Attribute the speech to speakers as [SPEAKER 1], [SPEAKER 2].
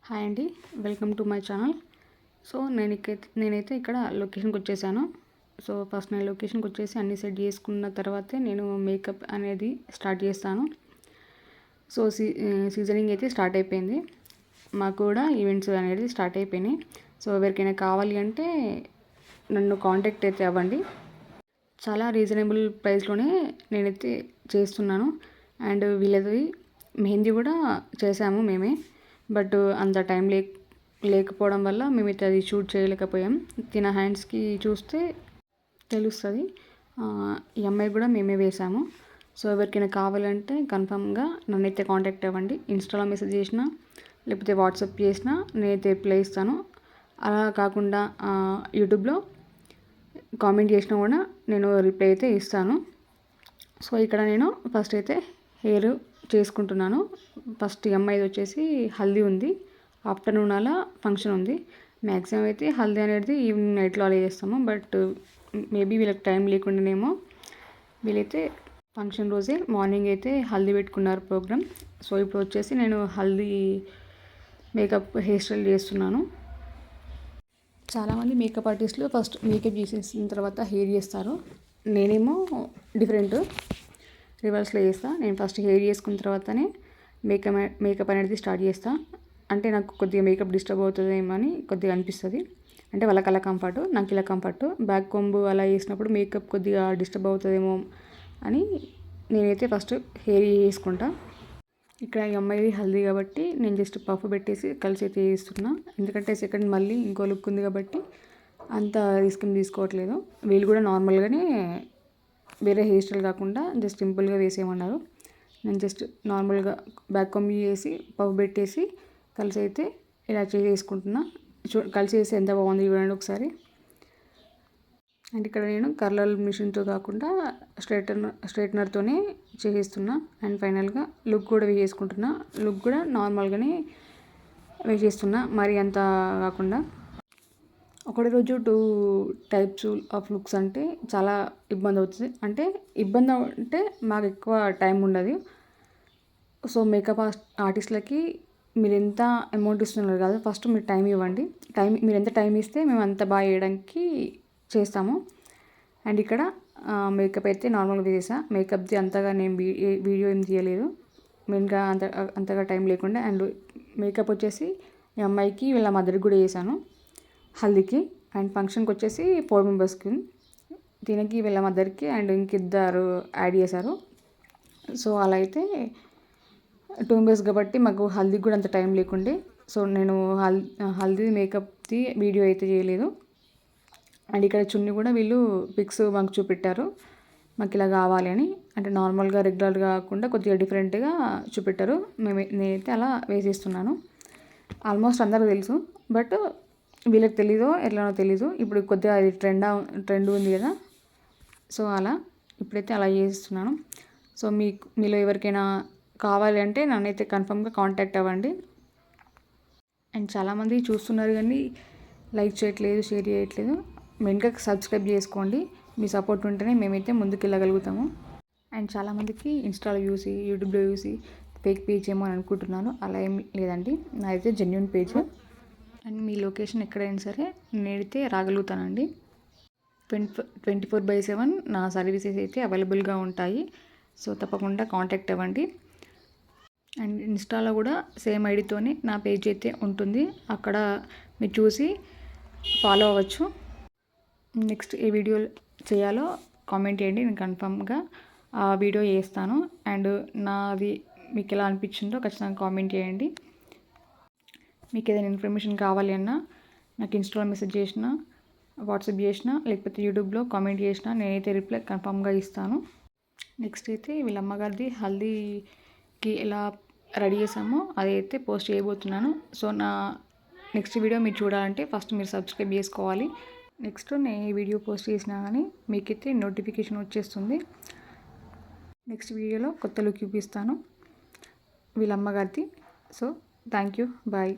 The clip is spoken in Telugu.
[SPEAKER 1] హాయ్ అండి, welcome to my channel. So నేనైతే ఇక్కడ లొకేషన్కి వచ్చేసాను. సో ఫస్ట్ నేను లొకేషన్కి వచ్చేసి అన్ని సెట్ చేసుకున్న తర్వాతే నేను మేకప్ అనేది స్టార్ట్ చేస్తాను. సో సీజనింగ్ అయితే స్టార్ట్ అయిపోయింది. మాకు కూడా ఈవెంట్స్ అనేది స్టార్ట్ అయిపోయినాయి. సో ఎవరికైనా కావాలి అంటే నన్ను కాంటాక్ట్ అయితే అవ్వండి. చాలా రీజనబుల్ ప్రైస్లోనే నేనైతే చేస్తున్నాను. అండ్ వీళ్ళది మెహందీ కూడా చేసాము మేమే. బట్ అంత టైం లేకపోవడం వల్ల మేమైతే అది షూట్ చేయలేకపోయాం. తిన హ్యాండ్స్కి చూస్తే తెలుస్తుంది. ఈ అమ్మాయి కూడా మేమే వేసాము. సో ఎవరికైనా కావాలంటే కన్ఫామ్గా నన్నైతే కాంటాక్ట్ అవ్వండి. ఇన్స్టాలో మెసేజ్ చేసినా లేకపోతే వాట్సాప్ చేసినా నేనైతే రిప్లై ఇస్తాను. అలా కాకుండా యూట్యూబ్లో కామెంట్ చేసినా కూడా నేను రిప్లై అయితే ఇస్తాను. సో ఇక్కడ నేను ఫస్ట్ అయితే హెయిర్ చేసుకుంటున్నాను. ఫస్ట్ అమ్మాయిది వచ్చేసి హల్దీ ఉంది. ఆఫ్టర్నూన్ అలా ఫంక్షన్ ఉంది. మ్యాక్సిమం అయితే హల్దీ అనేది ఈవినింగ్ నైట్లో అలా చేస్తాము. బట్ మేబీ వీళ్ళకి టైం లేకుండానేమో వీళ్ళైతే ఫంక్షన్ రోజే మార్నింగ్ అయితే హల్దీ పెట్టుకున్నారు ప్రోగ్రామ్. సో ఇప్పుడు వచ్చేసి నేను హల్దీ మేకప్ హెయిర్ స్టైల్ చేస్తున్నాను. చాలామంది మేకప్ ఆర్టిస్టులు ఫస్ట్ మేకప్ చేసేసిన తర్వాత హెయిర్ చేస్తారు. నేనేమో డిఫరెంట్ రివర్స్లో చేస్తాను. నేను ఫస్ట్ హెయిర్ చేసుకున్న తర్వాతనే మేకప్ అనేది స్టార్ట్ చేస్తాను. అంటే నాకు కొద్దిగా మేకప్ డిస్టర్బ్ అవుతుందేమో అని కొద్దిగా అనిపిస్తుంది. అంటే వాళ్ళకి అలా కంఫర్ట్, నాకు ఇలా కంఫర్ట్. బ్యాక్ కొంబు అలా వేసినప్పుడు మేకప్ కొద్దిగా డిస్టర్బ్ అవుతుందేమో అని నేనైతే ఫస్ట్ హెయిర్ చేసుకుంటా. ఇక్కడ ఈ అమ్మాయి హల్దీ కాబట్టి నేను జస్ట్ పఫ్ పెట్టేసి కలిసి అయితే చేస్తున్నా. ఎందుకంటే సెకండ్ మళ్ళీ ఇంకో లుక్ ఉంది కాబట్టి అంత రిస్క్ తీసుకోవట్లేదు. వీళ్ళు కూడా నార్మల్గానే వేరే హెయిర్ స్టైల్ కాకుండా జస్ట్ సింపుల్గా వేసేయమన్నారు. నేను జస్ట్ నార్మల్గా బ్యాక్ కొమ్మి వేసి పఫ్ పెట్టేసి కలిసి అయితే ఇలా చేసుకుంటున్నా. కలిసి వేసి ఎంత బాగుంది చూడండి ఒకసారి. అండ్ ఇక్కడ నేను కర్లర్ మిషన్తో కాకుండా స్ట్రైట్నర్తోనే చేసేస్తున్నా. అండ్ ఫైనల్గా లుక్ కూడా వేసేసుకుంటున్నా. లుక్ కూడా నార్మల్గానే వేసేస్తున్నా, మరి అంత కాకుండా. ఒకటి రోజు 2 టైప్స్ ఆఫ్ లుక్స్ అంటే చాలా ఇబ్బంది అవుతుంది. ఇబ్బంది అంటే మాకు ఎక్కువ టైం ఉండదు. సో మేకప్ ఆర్టిస్ట్లకి మీరు ఎంత అమౌంట్ ఇస్తున్నారు కదా, ఫస్ట్ మీరు టైం ఇవ్వండి. మీరు ఎంత టైం ఇస్తే మేము అంత బాగా వేయడానికి చేస్తాము. అండ్ ఇక్కడ మేకప్ అయితే నార్మల్గా వేసా. మేకప్ది అంతగా నేను వీడియో ఏం తీయలేదు, మెయిన్గా అంతగా టైం లేకుండా. అండ్ మేకప్ వచ్చేసి ఈ అమ్మాయికి వీళ్ళ మదర్కి కూడా చేశాను హల్దీకి. అండ్ ఫంక్షన్కి వచ్చేసి 4 మెంబర్స్కి, దీనికి వీళ్ళ మదర్కి అండ్ ఇంకిద్దరు యాడ్ చేశారు. సో అలా అయితే 2 మెంబర్స్ కాబట్టి మాకు హల్దీకి కూడా అంత టైం లేకుండే. సో నేను హల్దీ మేకప్ది వీడియో అయితే చేయలేదు. అండ్ ఇక్కడ చున్నీ కూడా వీళ్ళు పిక్స్ మాకు చూపెట్టారు, మాకు ఇలా కావాలి అని. అంటే నార్మల్గా రెగ్యులర్గా కాకుండా కొద్దిగా డిఫరెంట్గా చూపెట్టారు. నేనైతే అలా వేసేస్తున్నాను. ఆల్మోస్ట్ అందరికీ తెలుసు, బట్ వీళ్ళకి తెలీదో ఎట్లానో తెలీదు. ఇప్పుడు కొద్దిగా అది ట్రెండ్ ఉంది కదా, సో అలా ఇప్పుడైతే అలా చేస్తున్నాను. సో మీలో ఎవరికైనా కావాలి అంటే నన్నైతే కన్ఫర్మ్గా కాంటాక్ట్ అవ్వండి. అండ్ చాలామంది చూస్తున్నారు కానీ లైక్ చేయట్లేదు, షేర్ చేయట్లేదు. మెయిన్గా సబ్స్క్రైబ్ చేసుకోండి. మీ సపోర్ట్ ఉంటేనే మేమైతే ముందుకు వెళ్ళగలుగుతాము. అండ్ చాలామందికి ఇన్స్టాలో చూసి యూట్యూబ్లో చూసి ఫేక్ పేజ్ ఏమో అని అనుకుంటున్నాను. అలా ఏం లేదండి, నాదైతే genuine page. And me location ఎక్కడైనా సరే నేనైతే రాగలుగుతానండి. 24/7 నా సర్వీసెస్ అయితే అవైలబుల్గా ఉంటాయి. సో తప్పకుండా కాంటాక్ట్ అవ్వండి. అండ్ ఇన్స్టాలో కూడా సేమ్ ఐడితోనే నా పేజ్ అయితే ఉంటుంది, అక్కడ మీరు చూసి ఫాలో అవ్వచ్చు. నెక్స్ట్ ఏ వీడియో చేయాలో కామెంట్ చేయండి, నేను కన్ఫామ్గా ఆ వీడియో చేస్తాను. అండ్ నాది మీకు ఎలా అనిపించిందో ఖచ్చితంగా కామెంట్ చేయండి. మీకు ఏదైనా ఇన్ఫర్మేషన్ కావాలి అన్నా నాకు ఇన్స్టాలో మెసేజ్ చేసినా, వాట్సాప్ చేసినా, లేకపోతే యూట్యూబ్లో కామెంట్ చేసినా నేనైతే రిప్లై కన్ఫామ్గా ఇస్తాను. నెక్స్ట్ అయితే వీళ్ళ అమ్మగారిది హల్దీకి ఎలా రెడీ చేసామో అదైతే పోస్ట్ చేయబోతున్నాను. సో నా నెక్స్ట్ వీడియో మీరు చూడాలంటే ఫస్ట్ మీరు సబ్స్క్రైబ్ చేసుకోవాలి. నెక్స్ట్ నేను ఈ వీడియో పోస్ట్ చేసినా కానీ మీకైతే నోటిఫికేషన్ వచ్చేస్తుంది. నెక్స్ట్ వీడియోలో కొత్త లుక్ చూపిస్తాను వీళ్ళ అమ్మగారిది. So thank you, bye.